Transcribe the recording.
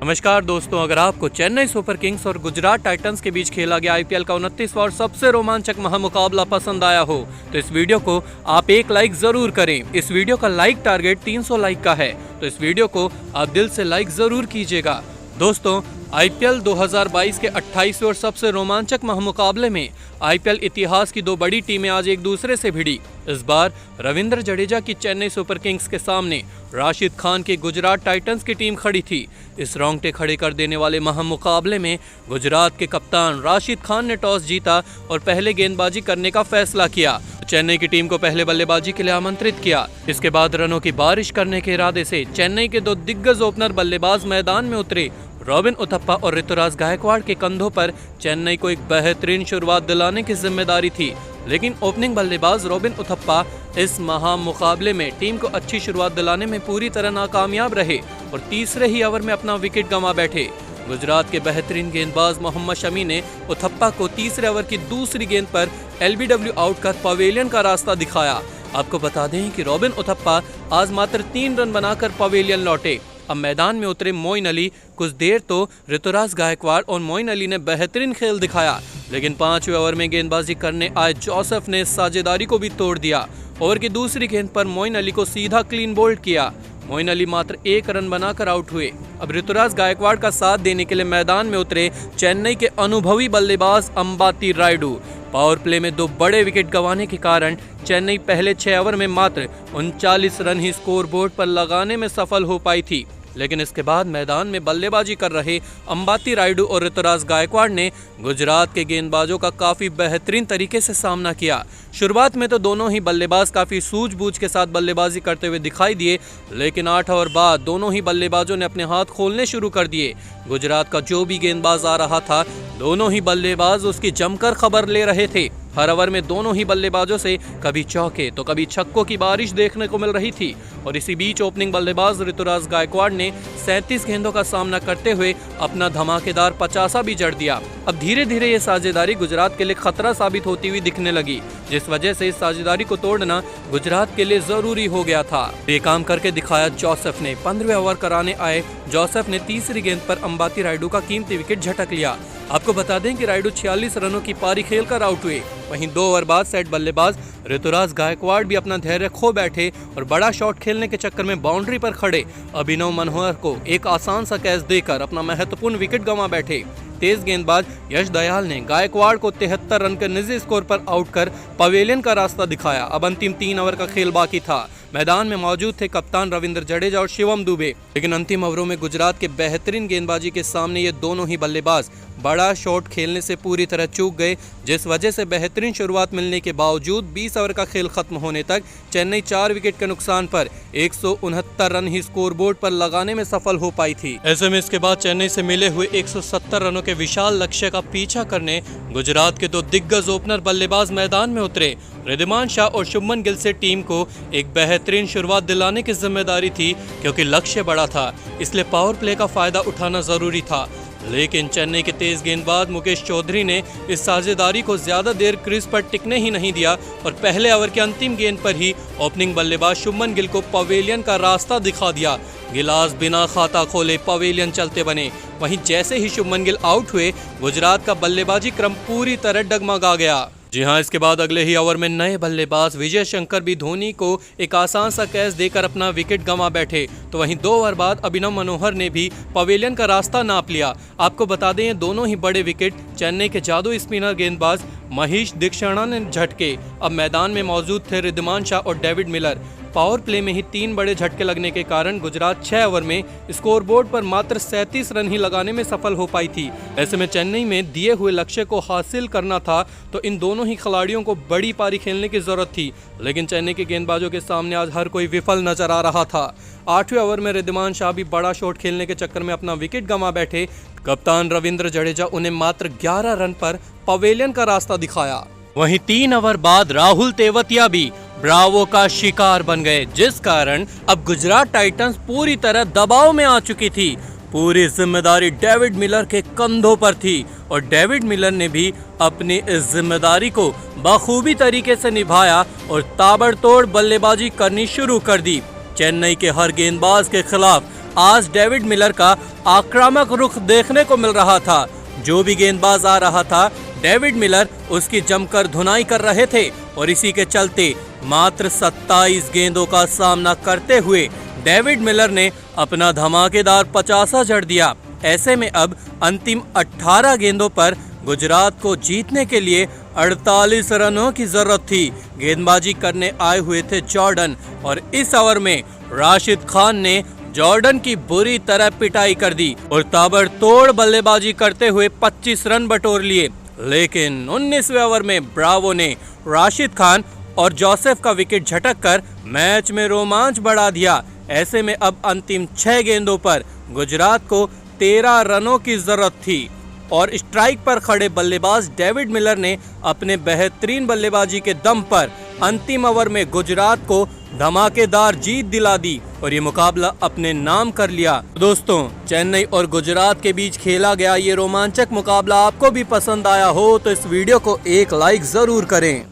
नमस्कार दोस्तों, अगर आपको चेन्नई सुपर किंग्स और गुजरात टाइटंस के बीच खेला गया आईपीएल का 29वां और सबसे रोमांचक महामुकाबला पसंद आया हो तो इस वीडियो को आप एक लाइक जरूर करें। इस वीडियो का लाइक टारगेट 300 लाइक का है, तो इस वीडियो को आप दिल से लाइक जरूर कीजिएगा। दोस्तों, आईपीएल 2022 के 28वें और सबसे रोमांचक महामुकाबले में आईपीएल इतिहास की दो बड़ी टीमें आज एक दूसरे से भिड़ी। इस बार रविंद्र जडेजा की चेन्नई सुपर किंग्स के सामने राशिद खान की गुजरात टाइटंस की टीम खड़ी थी। इस रोंगटे खड़े कर देने वाले महामुकाबले में गुजरात के कप्तान राशिद खान ने टॉस जीता और पहले गेंदबाजी करने का फैसला किया। चेन्नई की टीम को पहले बल्लेबाजी के लिए आमंत्रित किया। इसके बाद रनों की बारिश करने के इरादे से चेन्नई के दो दिग्गज ओपनर बल्लेबाज मैदान में उतरे। रॉबिन उथप्पा और ऋतुराज गायकवाड़ के कंधों पर चेन्नई को एक बेहतरीन शुरुआत दिलाने की जिम्मेदारी थी, लेकिन ओपनिंग बल्लेबाज रॉबिन उथप्पा इस महामुकाबले में टीम को अच्छी शुरुआत दिलाने में पूरी तरह नाकामयाब रहे और तीसरे ही ओवर में अपना विकेट गंवा बैठे। गुजरात के बेहतरीन गेंदबाज मोहम्मद शमी ने उथप्पा को तीसरे ओवर की दूसरी गेंद पर एलबीडब्ल्यू आउट कर पवेलियन का रास्ता दिखाया। आपको बता दें कि रॉबिन उथप्पा आज मात्र 3 रन बनाकर पवेलियन लौटे। अब मैदान में उतरे मोइन अली। कुछ देर तो ऋतुराज गायकवाड़ और मोइन अली ने बेहतरीन खेल दिखाया, लेकिन 5वें ओवर में गेंदबाजी करने आए जोसेफ ने साझेदारी को भी तोड़ दिया। ओवर की दूसरी गेंद पर मोइन अली को सीधा क्लीन बोल्ड किया। मोइन अली मात्र 1 रन बनाकर आउट हुए। अब ऋतुराज गायकवाड़ का साथ देने के लिए मैदान में उतरे चेन्नई के अनुभवी बल्लेबाज अंबाती रायडू। पावर प्ले में 2 बड़े विकेट गंवाने के कारण चेन्नई पहले 6 ओवर में मात्र 39 रन ही स्कोर बोर्ड पर लगाने में सफल हो पाई थी, लेकिन इसके बाद मैदान में बल्लेबाजी कर रहे अंबाती रायडू और ऋतुराज गायकवाड़ ने गुजरात के गेंदबाजों का काफी बेहतरीन तरीके से सामना किया। शुरुआत में तो दोनों ही बल्लेबाज काफी सूझबूझ के साथ बल्लेबाजी करते हुए दिखाई दिए, लेकिन 8 ओवर बाद दोनों ही बल्लेबाजों ने अपने हाथ खोलने शुरू कर दिए। गुजरात का जो भी गेंदबाज आ रहा था, दोनों ही बल्लेबाज उसकी जमकर खबर ले रहे थे। हर ओवर में दोनों ही बल्लेबाजों से कभी चौके तो कभी छक्कों की बारिश देखने को मिल रही थी और इसी बीच ओपनिंग बल्लेबाज ऋतुराज गायकवाड़ ने 37 गेंदों का सामना करते हुए अपना धमाकेदार 50 भी जड़ दिया। अब धीरे धीरे ये साझेदारी गुजरात के लिए खतरा साबित होती हुई दिखने लगी, जिस वजह से इस साझेदारी को तोड़ना गुजरात के लिए जरूरी हो गया था। ये काम करके दिखाया जोसेफ ने। 15वें ओवर कराने आए जोसेफ ने तीसरी गेंद पर अंबाती रायडू का कीमती विकेट झटक लिया। आपको बता दें कि रायडू 46 रनों की पारी खेलकर आउट हुए। वहीं 2 ओवर बाद सेट बल्लेबाज ऋतुराज गायकवाड़ भी अपना धैर्य खो बैठे और बड़ा शॉट खेलने के चक्कर में बाउंड्री पर खड़े अभिनव मनोहर को एक आसान सा कैच देकर अपना महत्वपूर्ण विकेट गंवा बैठे। तेज गेंदबाज यश दयाल ने गायकवाड़ को 73 रन के निजी स्कोर पर आउट कर पवेलियन का रास्ता दिखाया। अब अंतिम 3 ओवर का खेल बाकी था। मैदान में मौजूद थे कप्तान रविंद्र जडेजा और शिवम दुबे, लेकिन अंतिम ओवरों में गुजरात के बेहतरीन गेंदबाजी के सामने ये दोनों ही बल्लेबाज बड़ा शॉट खेलने से पूरी तरह चूक गए, जिस वजह से बेहतरीन शुरुआत मिलने के बावजूद 20 ओवर का खेल खत्म होने तक चेन्नई 4 विकेट के नुकसान पर 169 रन ही स्कोर बोर्ड पर लगाने में सफल हो पाई थी। ऐसे में इसके बाद चेन्नई से मिले हुए 170 रनों के विशाल लक्ष्य का पीछा करने गुजरात के 2 दिग्गज ओपनर बल्लेबाज मैदान में उतरे। रिद्धिमान शाह और शुभमन गिल से टीम को एक बेहतरीन शुरुआत दिलाने की जिम्मेदारी थी, क्योंकि लक्ष्य बड़ा था, इसलिए पावर प्ले का फायदा उठाना जरूरी था। लेकिन चेन्नई के तेज गेंदबाज मुकेश चौधरी ने इस साझेदारी को ज्यादा देर क्रीज पर टिकने ही नहीं दिया और पहले ओवर के अंतिम गेंद पर ही ओपनिंग बल्लेबाज शुभमन गिल को पवेलियन का रास्ता दिखा दिया। गिलास बिना खाता खोले पवेलियन चलते बने। वहीं जैसे ही शुभमन गिल आउट हुए, गुजरात का बल्लेबाजी क्रम पूरी तरह डगमगा गया। जी हां, इसके बाद अगले ही ओवर में नए बल्लेबाज विजय शंकर भी धोनी को एक आसान सा कैच देकर अपना विकेट गंवा बैठे। तो वहीं 2 ओवर बाद अभिनव मनोहर ने भी पवेलियन का रास्ता नाप लिया। आपको बता दें, ये दोनों ही बड़े विकेट चेन्नई के जादू स्पिनर गेंदबाज महेश दीक्षिणा ने झटके। अब मैदान में मौजूद थे रिद्धिमान शाह और डेविड मिलर। पावर प्ले में ही 3 बड़े झटके लगने के कारण गुजरात 6 ओवर में स्कोरबोर्ड पर मात्र 37 रन ही लगाने में सफल हो पाई थी। ऐसे में चेन्नई में दिए हुए लक्ष्य को हासिल करना था तो इन दोनों ही खिलाड़ियों को बड़ी पारी खेलने की जरूरत थी, लेकिन चेन्नई के गेंदबाजों के सामने आज हर कोई विफल नजर आ रहा था। 8वें ओवर में रिद्धिमान शाह भी बड़ा शॉट खेलने के चक्कर में अपना विकेट गंवा बैठे। कप्तान रविंद्र जडेजा उन्हें मात्र 11 रन पर पवेलियन का रास्ता दिखाया। वहीं 3 ओवर बाद राहुल तेवतिया भी ब्रावो का शिकार बन गए, जिस कारण अब गुजरात टाइटंस पूरी तरह दबाव में आ चुकी थी। पूरी जिम्मेदारी डेविड मिलर के कंधों पर थी और डेविड मिलर ने भी अपनी इस जिम्मेदारी को बखूबी तरीके से निभाया और ताबड़तोड़ बल्लेबाजी करनी शुरू कर दी। चेन्नई के हर गेंदबाज के खिलाफ आज डेविड मिलर का आक्रामक रुख देखने को मिल रहा था। जो भी गेंदबाज आ रहा था, डेविड मिलर उसकी जमकर धुनाई कर रहे थे और इसी के चलते मात्र 27 गेंदों का सामना करते हुए डेविड मिलर ने अपना धमाकेदार 50 जड़ दिया। ऐसे में अब अंतिम 18 गेंदों पर गुजरात को जीतने के लिए 48 रनों की जरूरत थी। गेंदबाजी करने आए हुए थे जॉर्डन और इस ओवर में राशिद खान ने जॉर्डन की बुरी तरह पिटाई कर दी और ताबड़तोड़ बल्लेबाजी करते हुए 25 रन बटोर लिए। लेकिन 19वें ओवर में ब्रावो ने राशिद खान और जोसेफ का विकेट झटककर मैच में रोमांच बढ़ा दिया। ऐसे में अब अंतिम 6 गेंदों पर गुजरात को 13 रनों की जरूरत थी और स्ट्राइक पर खड़े बल्लेबाज डेविड मिलर ने अपने बेहतरीन बल्लेबाजी के दम पर अंतिम ओवर में गुजरात को धमाकेदार जीत दिला दी और ये मुकाबला अपने नाम कर लिया। दोस्तों, चेन्नई और गुजरात के बीच खेला गया ये रोमांचक मुकाबला आपको भी पसंद आया हो तो इस वीडियो को एक लाइक जरूर करें।